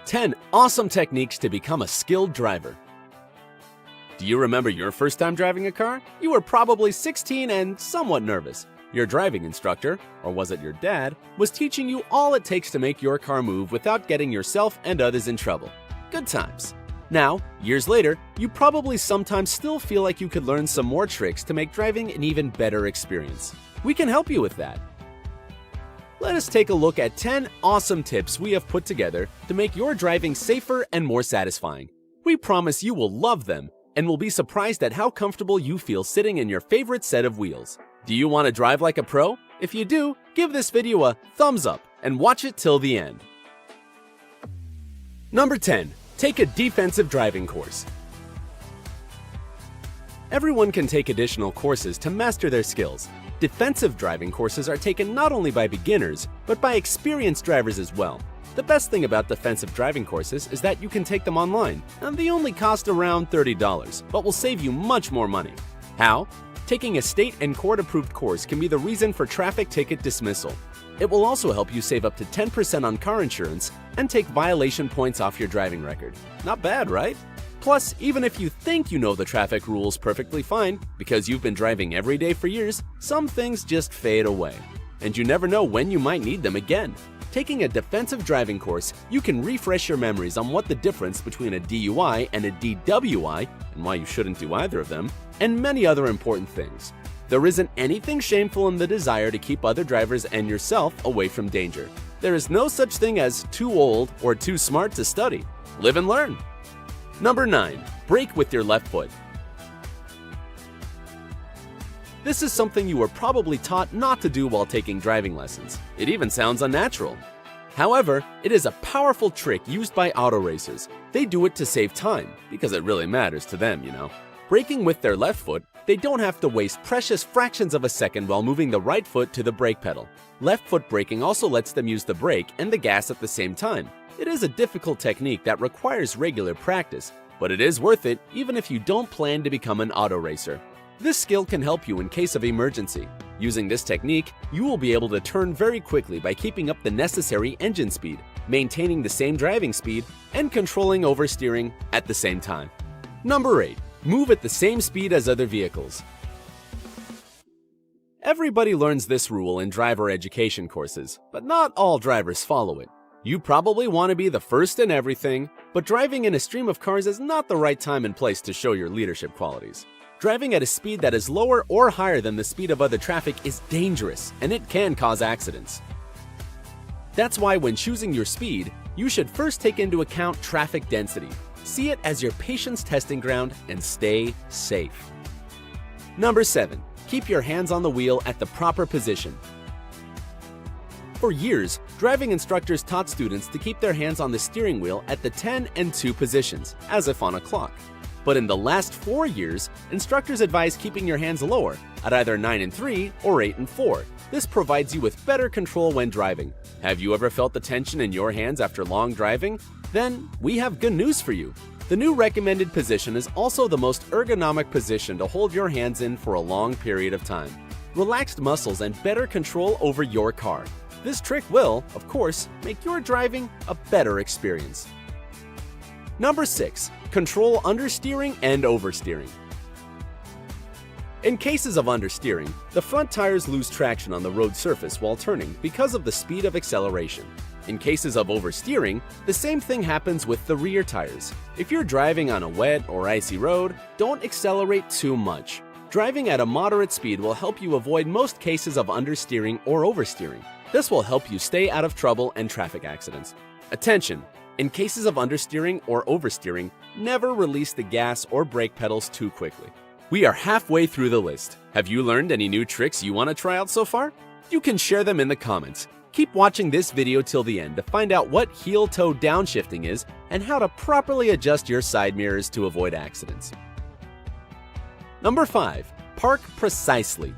10 awesome techniques to become a skilled driver. Do you remember your first time driving a car? You were probably 16 and somewhat nervous. Your driving instructor, or was it your dad, was teaching you all it takes to make your car move without getting yourself and others in trouble. Good times. Now, years later, you probably sometimes still feel like you could learn some more tricks to make driving an even better experience. We can help you with that. Let us take a look at 10 awesome tips we have put together to make your driving safer and more satisfying. We promise you will love them and will be surprised at how comfortable you feel sitting in your favorite set of wheels. Do you want to drive like a pro? If you do, give this video a thumbs up and watch it till the end. Number 10. Take a defensive driving course. Everyone can take additional courses to master their skills. Defensive driving courses are taken not only by beginners, but by experienced drivers as well. The best thing about defensive driving courses is that you can take them online, and they only cost around $30, but will save you much more money. How? Taking a state and court-approved course can be the reason for traffic ticket dismissal. It will also help you save up to 10% on car insurance and take violation points off your driving record. Not bad, right? Plus, even if you think you know the traffic rules perfectly fine, because you've been driving every day for years, some things just fade away. And you never know when you might need them again. Taking a defensive driving course, you can refresh your memories on what the difference between a DUI and a DWI, and why you shouldn't do either of them, and many other important things. There isn't anything shameful in the desire to keep other drivers and yourself away from danger. There is no such thing as too old or too smart to study. Live and learn. Number 9. Brake with your left foot. This is something you were probably taught not to do while taking driving lessons. It even sounds unnatural. However, it is a powerful trick used by auto racers. They do it to save time, because it really matters to them, you know. Braking with their left foot, they don't have to waste precious fractions of a second while moving the right foot to the brake pedal. Left foot braking also lets them use the brake and the gas at the same time. It is a difficult technique that requires regular practice, but it is worth it even if you don't plan to become an auto racer. This skill can help you in case of emergency. Using this technique, you will be able to turn very quickly by keeping up the necessary engine speed, maintaining the same driving speed, and controlling oversteering at the same time. Number 8. Move at the same speed as other vehicles. Everybody learns this rule in driver education courses, but not all drivers follow it. You probably want to be the first in everything, but driving in a stream of cars is not the right time and place to show your leadership qualities. Driving at a speed that is lower or higher than the speed of other traffic is dangerous, and it can cause accidents. That's why when choosing your speed, you should first take into account traffic density. See it as your patience testing ground and stay safe. Number 7. Keep your hands on the wheel at the proper position. For years, driving instructors taught students to keep their hands on the steering wheel at the 10 and 2 positions, as if on a clock. But in the last 4 years, instructors advise keeping your hands lower, at either 9 and 3 or 8 and 4. This provides you with better control when driving. Have you ever felt the tension in your hands after long driving? Then, we have good news for you. The new recommended position is also the most ergonomic position to hold your hands in for a long period of time. Relaxed muscles and better control over your car. This trick will, of course, make your driving a better experience. Number 6. Control understeering and oversteering. In cases of understeering, the front tires lose traction on the road surface while turning because of the speed of acceleration. In cases of oversteering, the same thing happens with the rear tires. If you're driving on a wet or icy road, don't accelerate too much. Driving at a moderate speed will help you avoid most cases of understeering or oversteering. This will help you stay out of trouble and traffic accidents. Attention! In cases of understeering or oversteering, never release the gas or brake pedals too quickly. We are halfway through the list. Have you learned any new tricks you want to try out so far? You can share them in the comments. Keep watching this video till the end to find out what heel-toe downshifting is and how to properly adjust your side mirrors to avoid accidents. Number 5. Park precisely.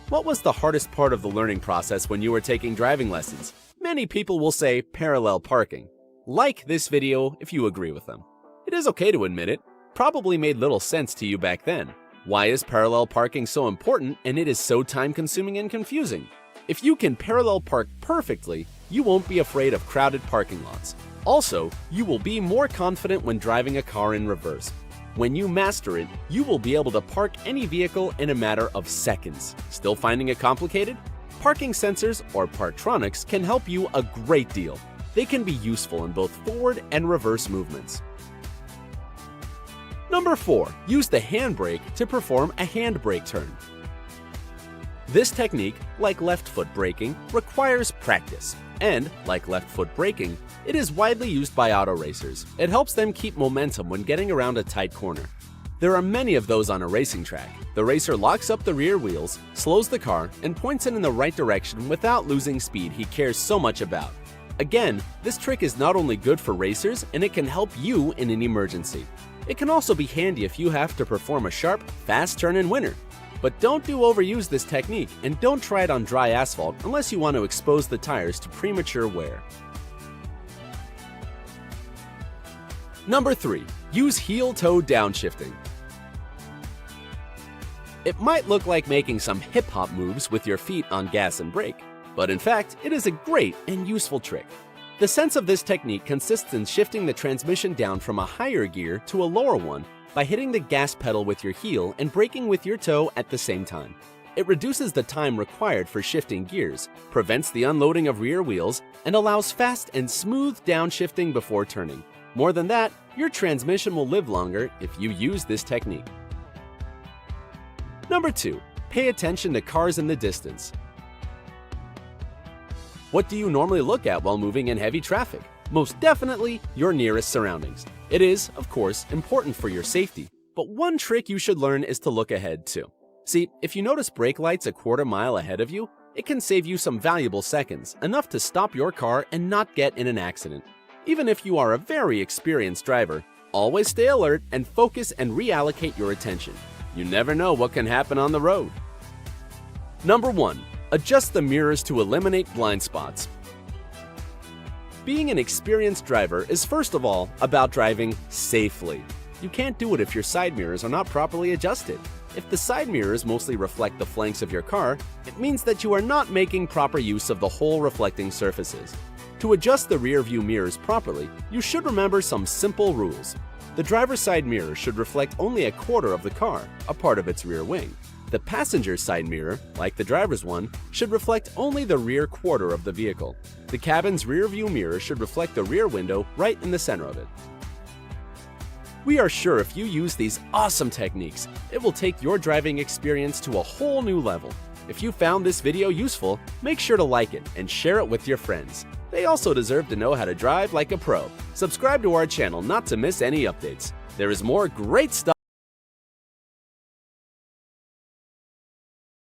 What was the hardest part of the learning process when you were taking driving lessons? Many people will say parallel parking. Like this video if you agree with them. It is okay to admit it. Probably made little sense to you back then. Why is parallel parking so important and it is so time-consuming and confusing? If you can parallel park perfectly, you won't be afraid of crowded parking lots. Also, you will be more confident when driving a car in reverse. When you master it, you will be able to park any vehicle in a matter of seconds. Still finding it complicated? Parking sensors, or Parktronics, can help you a great deal. They can be useful in both forward and reverse movements. Number 4. Use the handbrake to perform a handbrake turn. This technique, like left foot braking, requires practice. And, like left foot braking, it is widely used by auto racers. It helps them keep momentum when getting around a tight corner. There are many of those on a racing track. The racer locks up the rear wheels, slows the car, and points it in the right direction without losing speed he cares so much about. Again, this trick is not only good for racers, and it can help you in an emergency. It can also be handy if you have to perform a sharp, fast turn in winter. But don't overuse this technique, and don't try it on dry asphalt unless you want to expose the tires to premature wear. Number 3. Use heel-toe downshifting. It might look like making some hip-hop moves with your feet on gas and brake, but in fact, it is a great and useful trick. The sense of this technique consists in shifting the transmission down from a higher gear to a lower one by hitting the gas pedal with your heel and braking with your toe at the same time. It reduces the time required for shifting gears, prevents the unloading of rear wheels, and allows fast and smooth downshifting before turning. More than that, your transmission will live longer if you use this technique. Number 2. Pay attention to cars in the distance. What do you normally look at while moving in heavy traffic? Most definitely, your nearest surroundings. It is, of course, important for your safety, but one trick you should learn is to look ahead too. See, if you notice brake lights a quarter mile ahead of you, it can save you some valuable seconds, enough to stop your car and not get in an accident. Even if you are a very experienced driver, always stay alert and focus and reallocate your attention. You never know what can happen on the road. Number 1. Adjust the mirrors to eliminate blind spots. Being an experienced driver is first of all about driving safely. You can't do it if your side mirrors are not properly adjusted. If the side mirrors mostly reflect the flanks of your car, it means that you are not making proper use of the whole reflecting surfaces. To adjust the rear view mirrors properly, you should remember some simple rules. The driver's side mirror should reflect only a quarter of the car, a part of its rear wing. The passenger side mirror, like the driver's one, should reflect only the rear quarter of the vehicle. The cabin's rear view mirror should reflect the rear window right in the center of it. We are sure if you use these awesome techniques, it will take your driving experience to a whole new level. If you found this video useful, make sure to like it and share it with your friends. They also deserve to know how to drive like a pro. Subscribe to our channel not to miss any updates. There is more great stuff